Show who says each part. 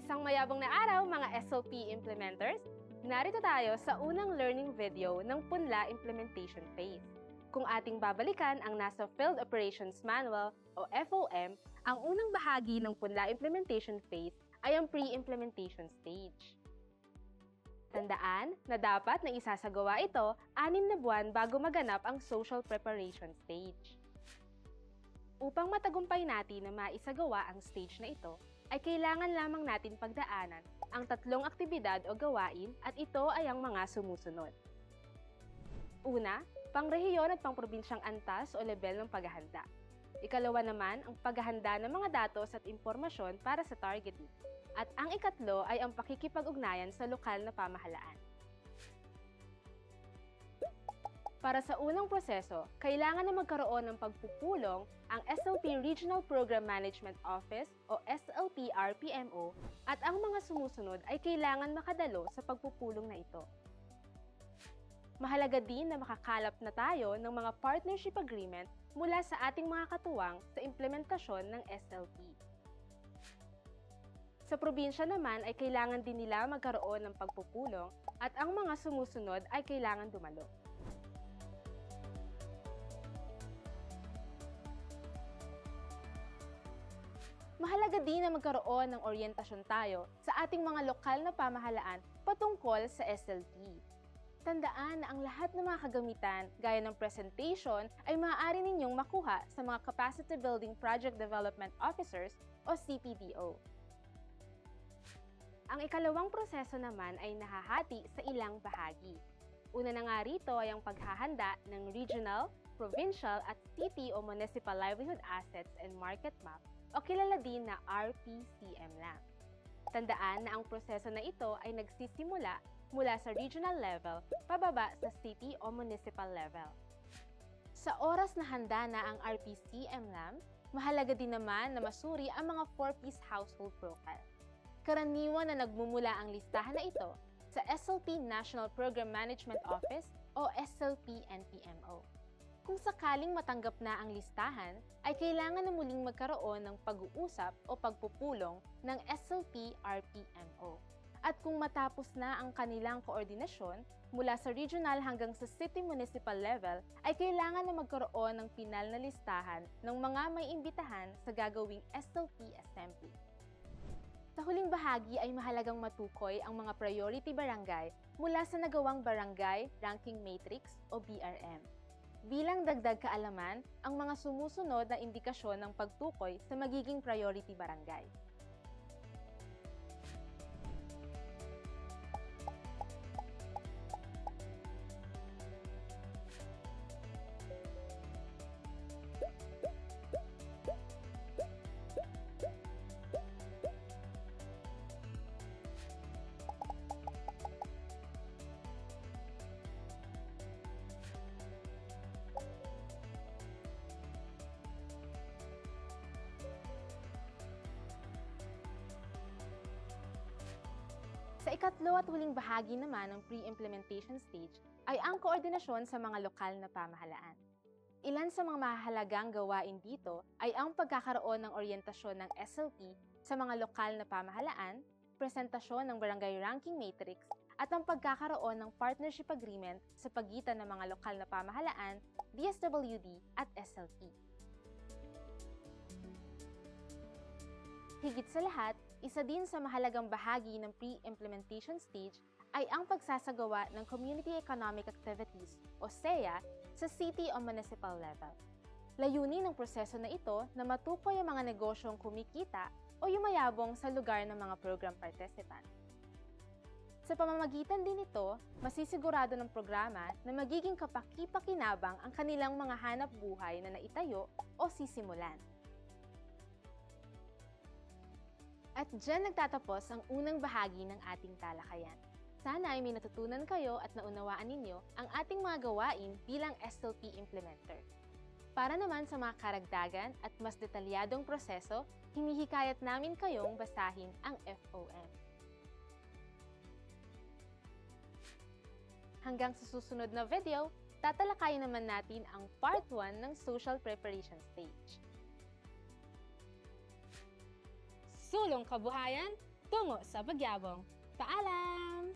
Speaker 1: Isang mayabong na araw mga SLP implementers! Narito tayo sa unang learning video ng Punla Implementation Phase. Kung ating babalikan ang nasa Field Operations Manual o FOM, ang unang bahagi ng Punla Implementation Phase ay ang pre-implementation stage. Tandaan na dapat na isasagawa ito 6 na buwan bago maganap ang social preparation stage. Upang matagumpay natin na maisagawa ang stage na ito, ay kailangan lamang natin pagdaanan ang 3 aktibidad o gawain at ito ay ang mga sumusunod. Una, pangrehiyon at pangprobinsyang antas o level ng paghahanda. Ikalawa naman, ang paghahanda ng mga datos at impormasyon para sa targeting. At ang ikatlo ay ang pakikipag-ugnayan sa lokal na pamahalaan. Para sa unang proseso, kailangan na magkaroon ng pagpupulong ang SLP Regional Program Management Office o SLP RPMO at ang mga sumusunod ay kailangan makadalo sa pagpupulong na ito. Mahalaga din na makakalap na tayo ng mga partnership agreement mula sa ating mga katuwang sa implementasyon ng SLP. Sa probinsya naman ay kailangan din nila magkaroon ng pagpupulong at ang mga sumusunod ay kailangan dumalo. Mahalaga din na magkaroon ng oryentasyon tayo sa ating mga lokal na pamahalaan patungkol sa SLP. Tandaan na ang lahat ng mga kagamitan gaya ng presentation ay maaari ninyong makuha sa mga Capacity Building Project Development Officers o CPDO. Ang ikalawang proseso naman ay nahahati sa ilang bahagi. Una na nga rito ay ang paghahanda ng Regional, Provincial at City o Municipal Livelihood Assets and Market Map o kilala din na RPCM lang. Tandaan na ang proseso na ito ay nagsisimula mula sa regional level pababa sa city o municipal level. Sa oras na handa na ang RPCM lang, mahalaga din naman na masuri ang mga 4-piece household profile. Karaniwan na nagmumula ang listahan na ito sa SLP National Program Management Office o SLP NPMO. Kung sakaling matanggap na ang listahan, ay kailangan na muling magkaroon ng pag-uusap o pagpupulong ng SLP RPMO. At kung matapos na ang kanilang koordinasyon mula sa regional hanggang sa city municipal level, ay kailangan na magkaroon ng pinal na listahan ng mga may imbitahan sa gagawing SLP assembly. Sa huling bahagi ay mahalagang matukoy ang mga priority barangay mula sa nagawang Barangay Ranking Matrix o BRM. Bilang dagdag kaalaman, ang mga sumusunod na indikasyon ng pagtukoy sa magiging priority barangay. Sa ikatlo at huling bahagi naman ng pre-implementation stage ay ang koordinasyon sa mga lokal na pamahalaan. Ilan sa mga mahalagang gawain dito ay ang pagkakaroon ng oryentasyon ng SLP sa mga lokal na pamahalaan, presentasyon ng Barangay Ranking Matrix, at ang pagkakaroon ng partnership agreement sa pagitan ng mga lokal na pamahalaan, DSWD at SLP. Higit sa lahat, isa din sa mahalagang bahagi ng pre-implementation stage ay ang pagsasagawa ng Community Economic Activities o CEA sa city o municipal level. Layunin ng proseso na ito na matukoy ang mga negosyong kumikita o yumayabong sa lugar ng mga program participant. Sa pamamagitan din ito, masisigurado ng programa na magiging kapaki-pakinabang ang kanilang mga hanap buhay na naitayo o sisimulan. At dyan nagtatapos ang unang bahagi ng ating talakayan. Sana ay may natutunan kayo at naunawaan ninyo ang ating mga gawain bilang SLP implementer. Para naman sa mga karagdagan at mas detalyadong proseso, hinihikayat namin kayong basahin ang FOM. Hanggang sa susunod na video, tatalakayin naman natin ang Part 1 ng Social Preparation Stage. Sulong kabuhayan, tungo sa pagyabong. Paalam!